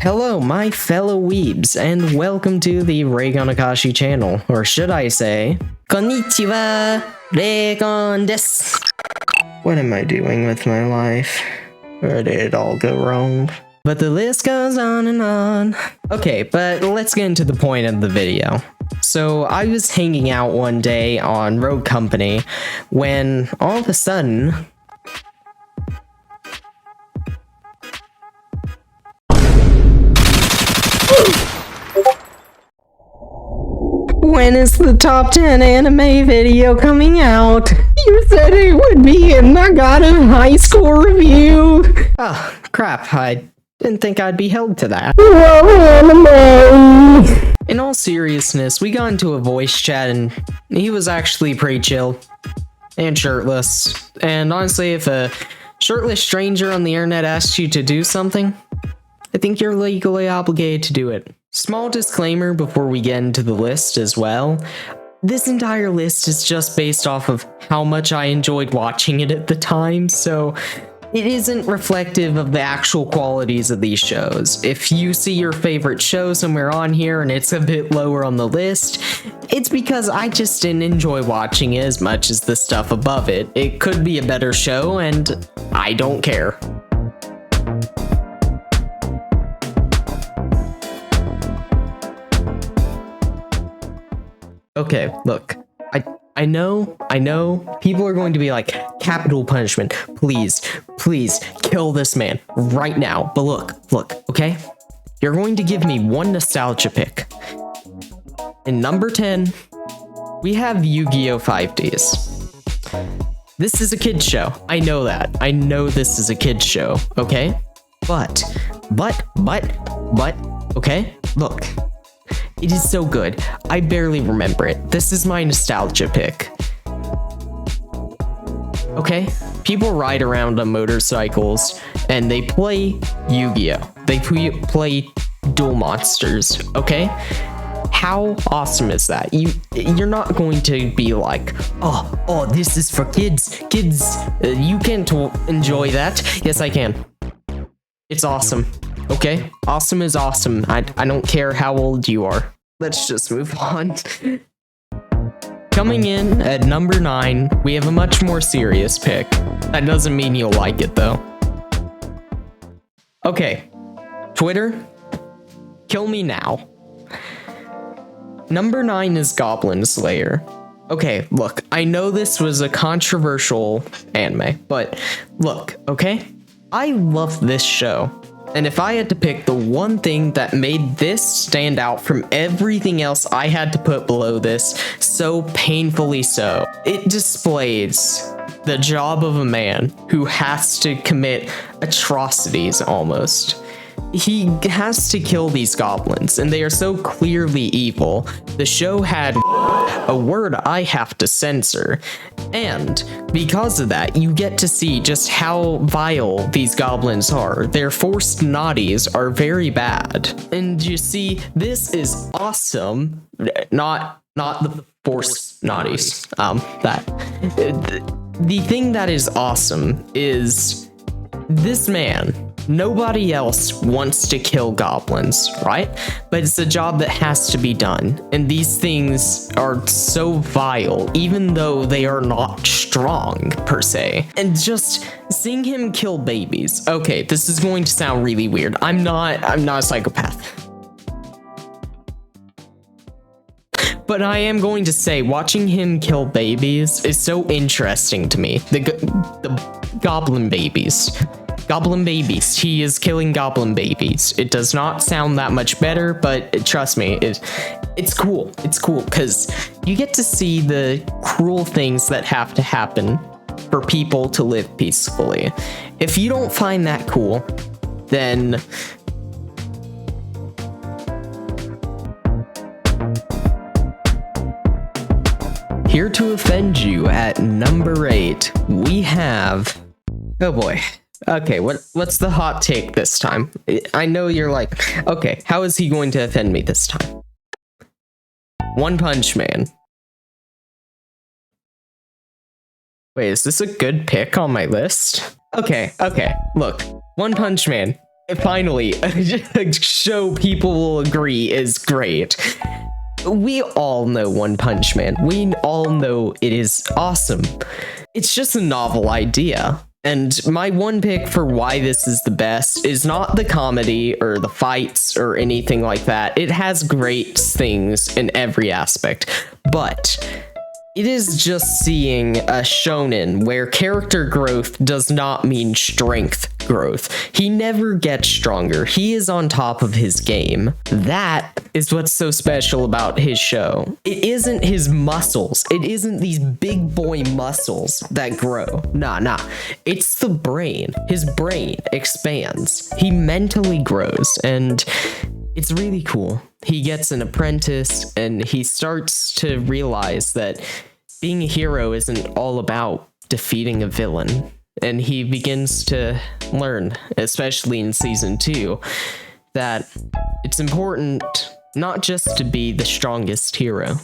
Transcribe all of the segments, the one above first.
Hello, my fellow weebs, and welcome to the Raygon Akashi channel, or should I say, Konnichiwa, Raygon desu. What am I doing with my life? Where did it all go wrong? But the list goes on and on. Okay, but let's get into the point of the video. So I was hanging out one day on Rogue Company when all of a sudden, when is the top 10 anime video coming out? You said it would be in the God of High School review. Oh, crap, I didn't think I'd be held to that. In all seriousness, we got into a voice chat and he was actually pretty chill and shirtless. And honestly, if a shirtless stranger on the internet asks you to do something, I think you're legally obligated to do it. Small disclaimer before we get into the list as well. This entire list is just based off of how much I enjoyed watching it at the time, so it isn't reflective of the actual qualities of these shows. If you see your favorite show somewhere on here and it's a bit lower on the list, it's because I just didn't enjoy watching it as much as the stuff above it. It could be a better show and I don't care. Okay, look, I know, people are going to be like, capital punishment, please kill this man right now. But look, okay? You're going to give me one nostalgia pick. In number 10, we have Yu-Gi-Oh! 5Ds. This is a kid's show. I know that. I know this is a kid's show, okay? But, okay? Look. It is so good. I barely remember it. This is my nostalgia pick. Okay? People ride around on motorcycles and they play Yu-Gi-Oh! They play Duel Monsters, okay? How awesome is that? You're not going to be like, oh, this is for kids. Kids, you can't enjoy that. Yes, I can. It's awesome. Okay, awesome is awesome. I don't care how old you are. Let's just move on. Coming in at number 9, we have a much more serious pick. That doesn't mean you'll like it though. Okay, Twitter, kill me now. Number 9 is Goblin Slayer. Okay, look, I know this was a controversial anime, but look, okay? I love this show. And if I had to pick the one thing that made this stand out from everything else I had to put below this, so painfully so, it displays the job of a man who has to commit atrocities almost. He has to kill these goblins, and they are so clearly evil. The show had a word I have to censor, and because of that, you get to see just how vile these goblins are. Their forced naughties are very bad. And you see, this is awesome. Not the forced naughties. The thing that is awesome is this man. Nobody else wants to kill goblins, right? But it's a job that has to be done. And these things are so vile, even though they are not strong, per se. And just seeing him kill babies. Okay, this is going to sound really weird. I'm not a psychopath. But I am going to say, watching him kill babies is so interesting to me. The goblin babies. Goblin babies. He is killing goblin babies. It does not sound that much better, but trust me, it's cool. It's cool because you get to see the cruel things that have to happen for people to live peacefully. If you don't find that cool, then here to offend you at number 8, we have, oh boy. Okay, what's the hot take this time? I know you're like, okay, how is he going to offend me this time? One Punch Man. Wait, is this a good pick on my list? Okay, look. One Punch Man. finally, a show people will agree is great. We all know One Punch Man. We all know it is awesome. It's just a novel idea. And my one pick for why this is the best is not the comedy or the fights or anything like that. It has great things in every aspect, but it is just seeing a shonen where character growth does not mean strength growth. He never gets stronger. He is on top of his game. That is what's so special about his show. It isn't his muscles. It isn't these big boy muscles that grow. Nah. It's the brain. His brain expands. He mentally grows, and it's really cool. He gets an apprentice, and he starts to realize that being a hero isn't all about defeating a villain. And he begins to learn, especially in season 2, that it's important not just to be the strongest hero,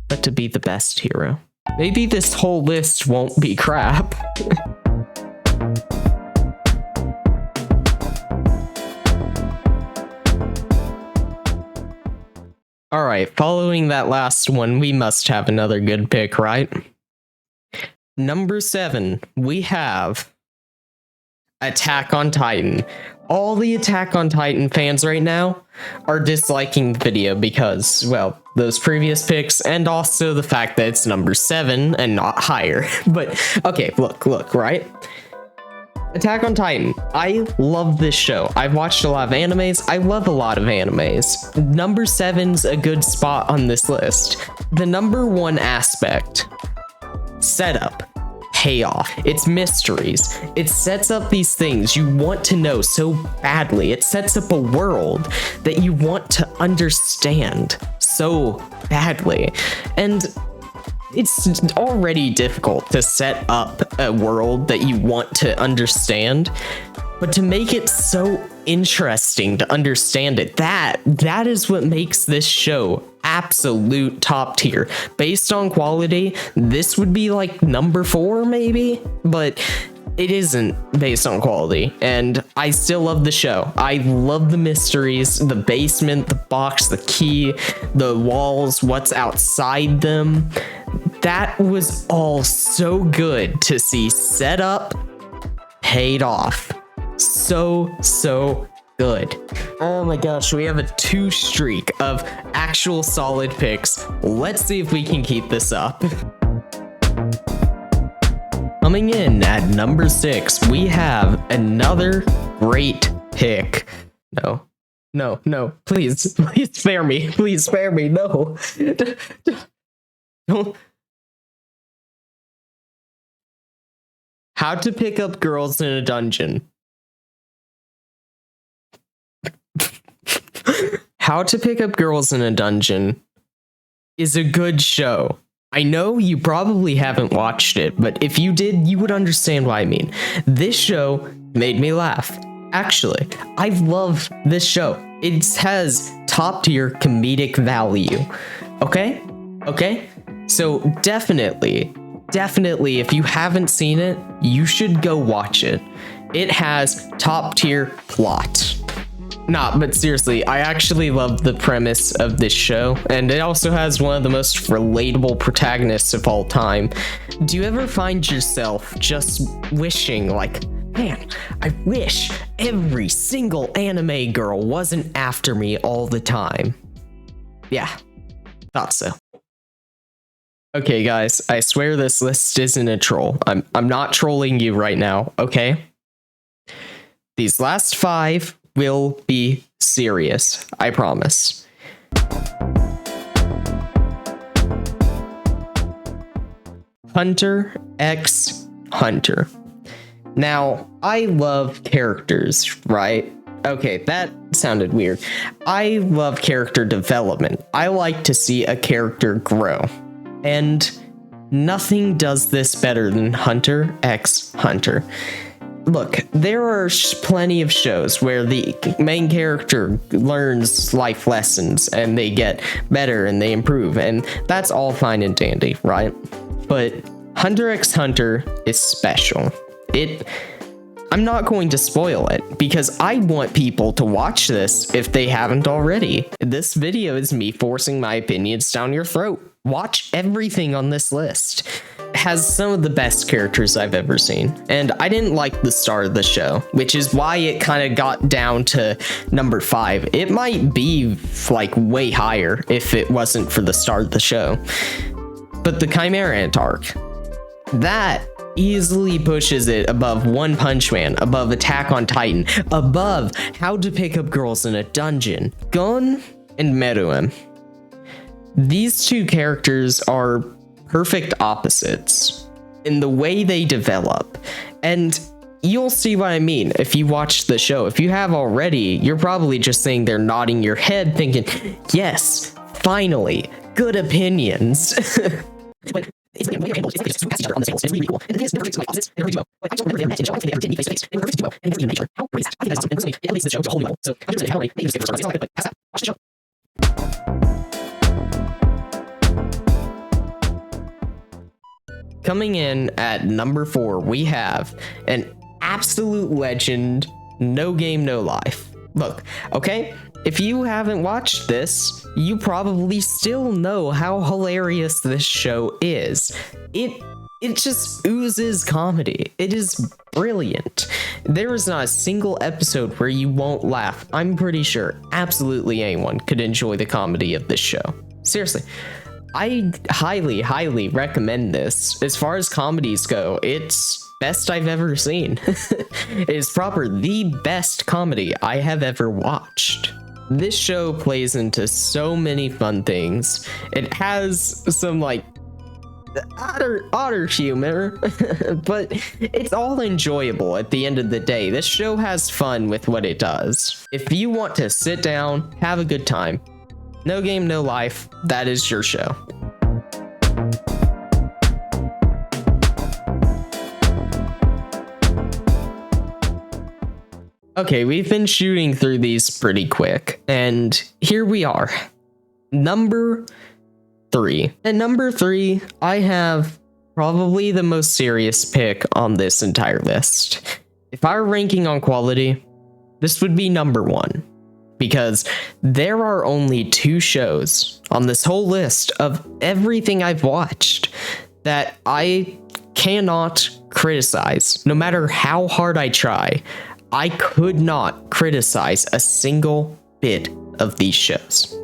but to be the best hero. Maybe this whole list won't be crap. All right, following that last one, we must have another good pick, right? Number 7, we have Attack on Titan. All the Attack on Titan fans right now are disliking the video because, well, those previous picks and also the fact that it's number 7 and not higher. But, okay, look, right? Attack on Titan. I love this show. I've watched a lot of animes. I love a lot of animes. Number 7's a good spot on this list. The number 1 aspect: setup, payoff. It's mysteries. It sets up these things you want to know so badly. It sets up a world that you want to understand so badly. And it's already difficult to set up a world that you want to understand, but to make it so interesting to understand it, that is what makes this show absolute top tier. Based on quality, this would be like number 4 maybe, but it isn't based on quality, and I still love the show. I love the mysteries, the basement, the box, the key, the walls, what's outside them. That was all so good to see set up, paid off. So good. Oh my gosh, we have a 2 streak of actual solid picks. Let's see if we can keep this up. Coming in at number 6, we have another great pick. No, please spare me. Please spare me. No. Don't. How to Pick Up Girls in a Dungeon. How to Pick Up Girls in a Dungeon is a good show. I know you probably haven't watched it, but if you did, you would understand what I mean. This show made me laugh. Actually, I love this show. It has top tier comedic value. Okay? So definitely, if you haven't seen it, you should go watch it. It has top tier plot. Nah, but seriously, I actually love the premise of this show, and it also has one of the most relatable protagonists of all time. Do you ever find yourself just wishing, like, man, I wish every single anime girl wasn't after me all the time? Yeah, thought so. Okay, guys, I swear this list isn't a troll. I'm not trolling you right now, okay? These last 5 will be serious, I promise. Hunter x Hunter. Now, I love characters, right? Okay, that sounded weird. I love character development. I like to see a character grow. And nothing does this better than Hunter x Hunter. Look, there are plenty of shows where the main character learns life lessons and they get better and they improve, and that's all fine and dandy, right? But Hunter x Hunter is special. I'm not going to spoil it because I want people to watch this if they haven't already. This video is me forcing my opinions down your throat. Watch everything on this list. It has some of the best characters I've ever seen, and I didn't like the start of the show, which is why it kind of got down to number 5. It might be like way higher if it wasn't for the start of the show. But the Chimera Ant arc, that easily pushes it above One Punch Man, above Attack on Titan, above How to Pick Up Girls in a Dungeon, Gon and Meruem. These two characters are perfect opposites in the way they develop, and you'll see what I mean if you watch the show. If you have already, you're probably just sitting there nodding your head thinking, yes, finally, good opinions. But it's like your handle, it's two past each other on the tables, and it's really cool. And the thing is, never fixed like opposites, they're a duo. Like, I don't remember them met in the show, I don't think they ever did any face to face. They were a perfect duo, and they were in nature. How great is that? I think that is awesome, and personally, it elevates the show to a whole new level. So, I'm just how many, maybe just give it a first, but past that, watch the show. Coming in at number 4, we have an absolute legend, No Game, No Life. Look, okay, if you haven't watched this, you probably still know how hilarious this show is. It just oozes comedy. It is brilliant. There is not a single episode where you won't laugh. I'm pretty sure absolutely anyone could enjoy the comedy of this show. Seriously. I highly, highly recommend this. As far as comedies go, it's best I've ever seen. It is proper the best comedy I have ever watched. This show plays into so many fun things. It has some like otter humor, but it's all enjoyable at the end of the day. This show has fun with what it does. If you want to sit down, have a good time, No Game, No Life, that is your show. Okay, we've been shooting through these pretty quick, and here we are. Number 3. At number 3, I have probably the most serious pick on this entire list. If I were ranking on quality, this would be number 1. Because there are only 2 shows on this whole list of everything I've watched that I cannot criticize. No matter how hard I try, I could not criticize a single bit of these shows.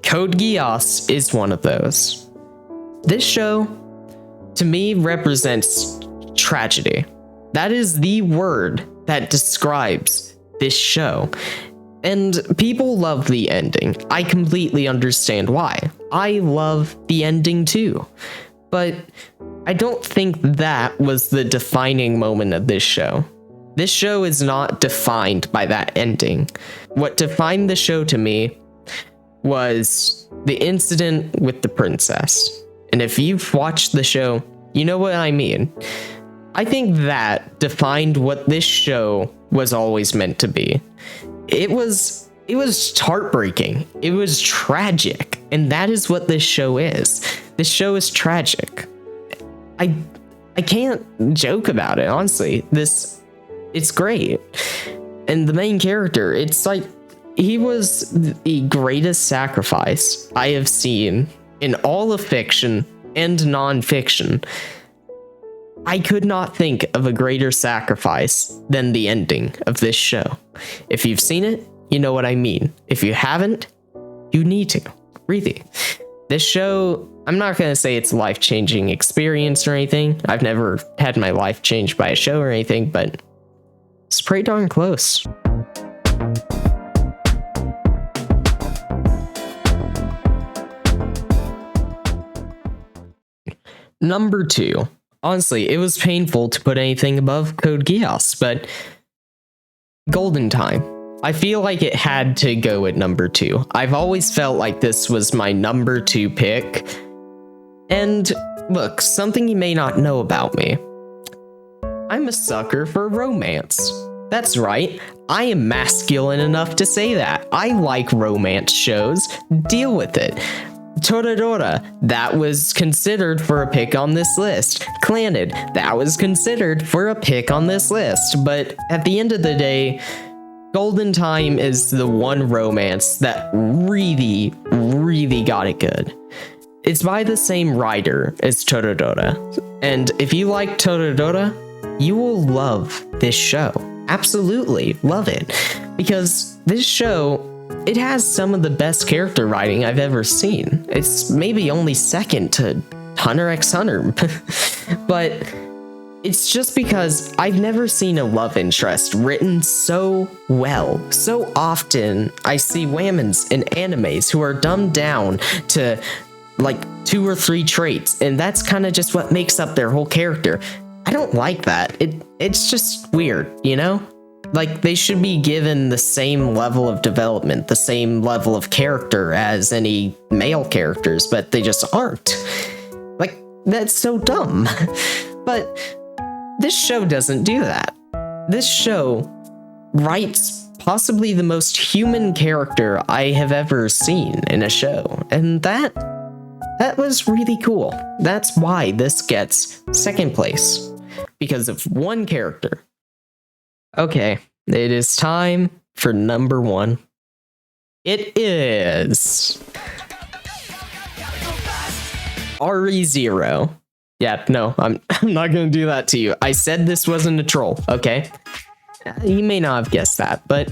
Code Geass is one of those. This show, to me, represents tragedy. That is the word that describes this show. And people love the ending. I completely understand why. I love the ending too. But I don't think that was the defining moment of this show. This show is not defined by that ending. What defined the show to me was the incident with the princess. And if you've watched the show, you know what I mean. I think that defined what this show was always meant to be. It was heartbreaking. It was tragic. And that is what this show is. This show is tragic. I can't joke about it, honestly. It's great. And the main character, it's like, he was the greatest sacrifice I have seen in all of fiction and non-fiction. I could not think of a greater sacrifice than the ending of this show. If you've seen it, you know what I mean. If you haven't, you need to. Really. This show, I'm not going to say it's a life-changing experience or anything. I've never had my life changed by a show or anything, but it's pretty darn close. Number 2. Honestly, it was painful to put anything above Code Geass, but Golden Time. I feel like it had to go at number 2. I've always felt like this was my number 2 pick. And look, something you may not know about me. I'm a sucker for romance. That's right, I am masculine enough to say that. I like romance shows. Deal with it. Toradora, that was considered for a pick on this list. Clannad, that was considered for a pick on this list. But at the end of the day, Golden Time is the one romance that really, really got it good. It's by the same writer as Toradora. And if you like Toradora, you will love this show. Absolutely love it. Because this show, it has some of the best character writing I've ever seen. It's maybe only second to Hunter x Hunter. But it's just because I've never seen a love interest written so well. So often I see women's in animes who are dumbed down to like 2 or 3 traits, and that's kind of just what makes up their whole character. I don't like that. It's just weird, you know? Like, they should be given the same level of development, the same level of character as any male characters, but they just aren't. Like, that's so dumb. But this show doesn't do that. This show writes possibly the most human character I have ever seen in a show, and that was really cool. That's why this gets second place, because of one character. Okay, it is time for number 1. It is Re:Zero. Yeah, no, I'm not gonna do that to you. I said this wasn't a troll, okay? You may not have guessed that, but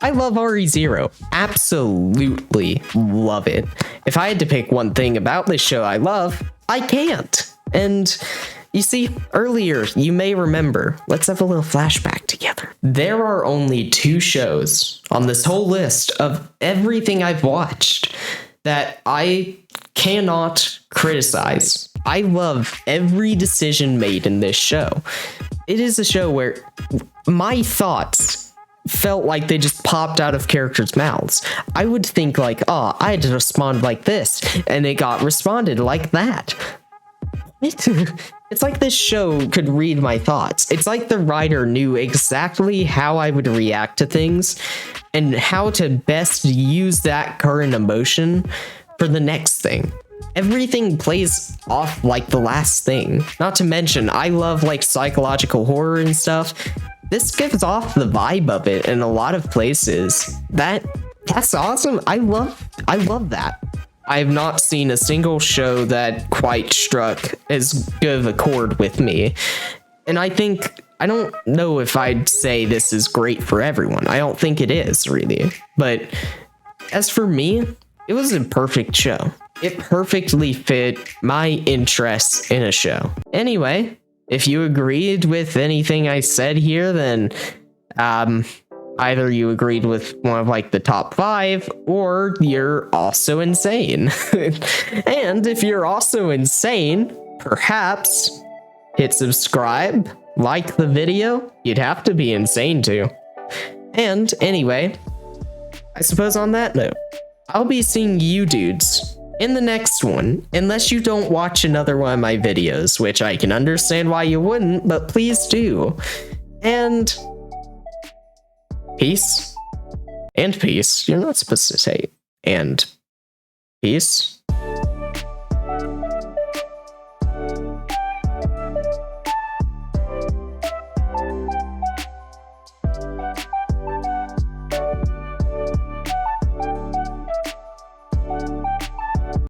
I love Re:Zero. Absolutely love it. If I had to pick one thing about this show I love, I can't. And you see, earlier, you may remember, let's have a little flashback together. There are only 2 shows on this whole list of everything I've watched that I cannot criticize. I love every decision made in this show. It is a show where my thoughts felt like they just popped out of characters' mouths. I would think like, oh, I had to respond like this, and it got responded like that. It's like this show could read my thoughts. It's like the writer knew exactly how I would react to things and how to best use that current emotion for the next thing. Everything plays off like the last thing. Not to mention, I love like psychological horror and stuff. This gives off the vibe of it in a lot of places. That's awesome. I love that. I've not seen a single show that quite struck as good of a chord with me. And I don't know if I'd say this is great for everyone. I don't think it is, really. But as for me, it was a perfect show. It perfectly fit my interests in a show. Anyway, if you agreed with anything I said here, then either you agreed with one of like the top 5 or you're also insane. And if you're also insane, perhaps hit subscribe, like the video. You'd have to be insane too. And anyway, I suppose on that note, I'll be seeing you dudes in the next one, unless you don't watch another one of my videos, which I can understand why you wouldn't, but please do. And peace. And peace. You're not supposed to say and peace.